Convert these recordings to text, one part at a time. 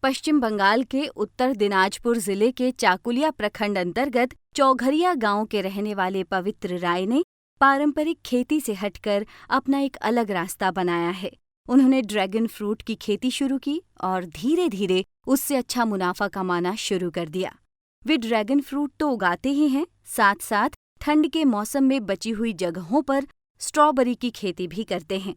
पश्चिम बंगाल के उत्तर दिनाजपुर जिले के चाकुलिया प्रखंड अंतर्गत चौघरिया गांव के रहने वाले पवित्र राय ने पारंपरिक खेती से हटकर अपना एक अलग रास्ता बनाया है। उन्होंने ड्रैगन फ्रूट की खेती शुरू की और धीरे धीरे उससे अच्छा मुनाफा कमाना शुरू कर दिया। वे ड्रैगन फ्रूट तो उगाते ही हैं, साथ साथ ठंड के मौसम में बची हुई जगहों पर स्ट्रॉबेरी की खेती भी करते हैं।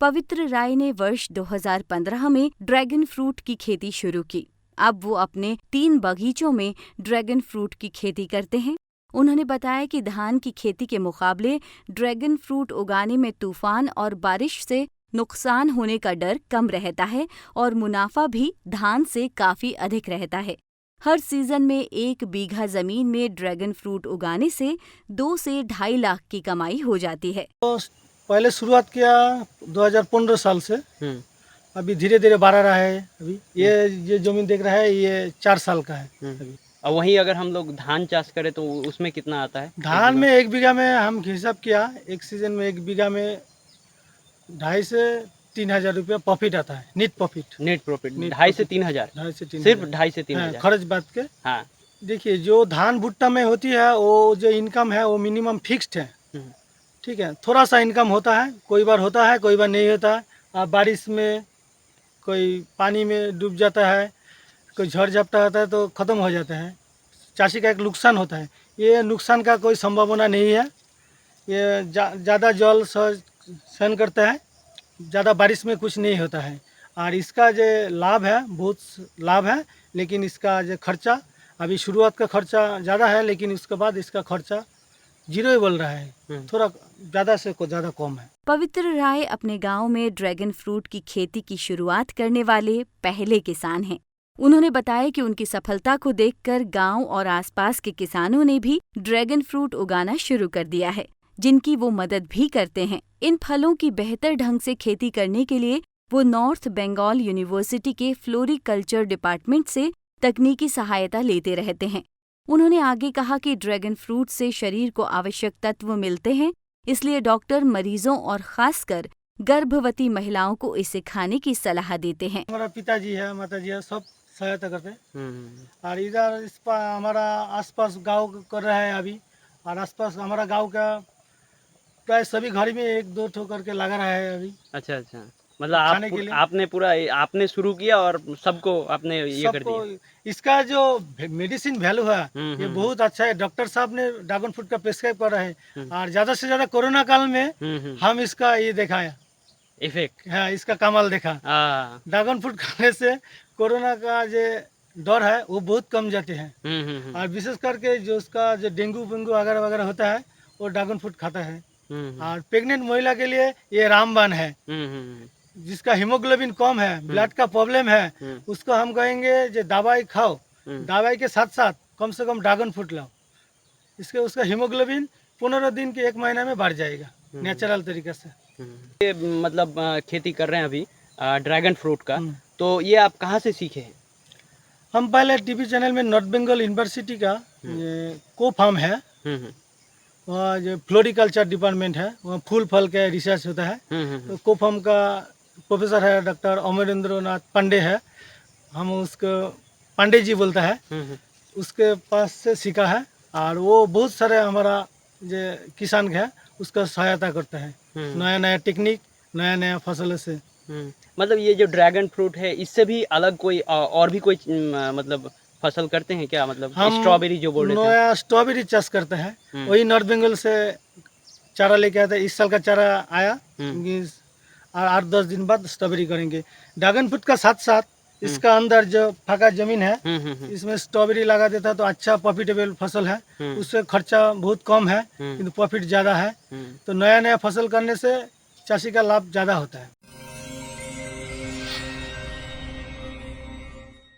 पवित्र राय ने वर्ष 2015 में ड्रैगन फ्रूट की खेती शुरू की। अब वो अपने 3 बगीचों में ड्रैगन फ्रूट की खेती करते हैं। उन्होंने बताया कि धान की खेती के मुकाबले ड्रैगन फ्रूट उगाने में तूफान और बारिश से नुकसान होने का डर कम रहता है और मुनाफा भी धान से काफी अधिक रहता है। हर सीजन में 1 बीघा जमीन में ड्रैगन फ्रूट उगाने से 2 से 2.5 लाख की कमाई हो जाती है। तो पहले शुरुआत किया 2015 साल से, अभी धीरे धीरे बढ़ रहा है। अभी ये जमीन देख रहा है, ये 4 साल का है अभी। और वहीं अगर हम लोग धान चाष करें तो उसमें कितना आता है? धान में 1 बीघा में हम हिसाब किया, एक सीजन में 1 बीघा में 2.5 से 3 हजार रुपया प्रॉफिट आता है। नेट प्रॉफिट 2.5 से 3 हजार, सिर्फ 2.5 से 3 हजार खर्च बात के। हाँ, देखिए जो धान भुट्टा में होती है वो जो इनकम है वो मिनिमम फिक्स्ड है, ठीक है। थोड़ा सा इनकम होता है, कोई बार होता है, कोई बार नहीं होता है। आप बारिश में कोई पानी में डूब जाता है, कोई झड़ झपटा होता है तो ख़त्म हो जाता है। चाषी का एक नुकसान होता है। ये नुकसान का कोई संभावना नहीं है। ये ज़्यादा जल सहन करता है, ज़्यादा बारिश में कुछ नहीं होता है। और इसका जो लाभ है बहुत लाभ है, लेकिन इसका जो खर्चा अभी शुरुआत का खर्चा ज़्यादा है, लेकिन उसके बाद इसका खर्चा 0 ही बोल रहा है, थोड़ा ज़्यादा से ज़्यादा कम है। पवित्र राय अपने गांव में ड्रैगन फ्रूट की खेती की शुरुआत करने वाले पहले किसान हैं। उन्होंने बताया कि उनकी सफलता को देखकर गांव और आसपास के किसानों ने भी ड्रैगन फ्रूट उगाना शुरू कर दिया है, जिनकी वो मदद भी करते हैं। इन फलों की बेहतर ढंग से खेती करने के लिए वो नॉर्थ बंगाल यूनिवर्सिटी के फ्लोरिकल्चर डिपार्टमेंट से तकनीकी सहायता लेते रहते हैं। उन्होंने आगे कहा कि ड्रैगन फ्रूट से शरीर को आवश्यक तत्व मिलते हैं, इसलिए डॉक्टर मरीजों और खासकर गर्भवती महिलाओं को इसे खाने की सलाह देते हैं। हमारा पिताजी है, माताजी है, सब सहायता करते हैं। और इधर इस पर हमारा आसपास गांव कर रहा है अभी, और आसपास हमारा गांव का प्राय सभी घर में 1-2 ठो करके लगा रहा है अभी। अच्छा, मतलब आपने शुरू किया और सबको आपने ये कर दिया। इसका जो मेडिसिन वैल्यू है ये बहुत अच्छा है। डॉक्टर साहब ने ड्रैगन फ्रूट का प्रिस्क्राइब कर रहा है, और ज्यादा से ज्यादा कोरोना काल में हम इसका ये दिखाया इफेक्ट, हाँ, इसका कमाल देखा। ड्रैगन फ्रूट खाने से कोरोना का जो डर है वो बहुत कम जाते हैं। और विशेष करके जो उसका जो डेंगू वेंगू वगैरह वगैरह होता है वो ड्रैगन फ्रूट खाता है। और प्रेग्नेंट महिला के लिए ये रामबाण है। जिसका हीमोग्लोबिन कम है, ब्लड का प्रॉब्लम है, उसको हम कहेंगे जो दवाई खाओ, दवाई के साथ साथ कम से कम ड्रैगन फ्रूट लाओ। इसके उसका हीमोग्लोबिन 15 दिन के 1 महीना में बढ़ जाएगा नेचुरल तरीके से। ये मतलब खेती कर रहे हैं अभी ड्रैगन फ्रूट का, तो ये आप कहाँ से सीखे हैं? हम पहले टीवी चैनल में नॉर्थ बंगाल यूनिवर्सिटी का को फार्म है, वहाँ जो फ्लोरिकल्चर डिपार्टमेंट है, वहाँ फूल फल का रिसर्च होता है। तो को फार्म का प्रोफेसर है डॉक्टर अमरेंद्र नाथ पांडे है, हम उसको पांडे जी बोलता है, उसके पास से सीखा है। और वो बहुत सारे हमारा जो किसान है उसका सहायता करता है, नया नया टेक्निक, नया नया फसल से। मतलब ये जो ड्रैगन फ्रूट है इससे भी अलग कोई और भी कोई मतलब फसल करते हैं क्या? मतलब स्ट्रॉबेरी जो बोल रहे थे, नया स्ट्रॉबेरी चाष करते हैं, वही नॉर्थ बंगाल से चारा लेके आते हैं। इस साल का चारा आया, 8-10 दिन बाद स्ट्रॉबेरी करेंगे। ड्रैगन फ्रूट का साथ साथ इसका अंदर जो फाका जमीन है इसमें स्ट्रॉबेरी लगा देता है तो अच्छा प्रॉफिटेबल फसल है। उससे खर्चा बहुत कम है किंतु प्रॉफिट ज़्यादा है। तो नया नया फसल करने से चाषी का लाभ ज़्यादा होता है।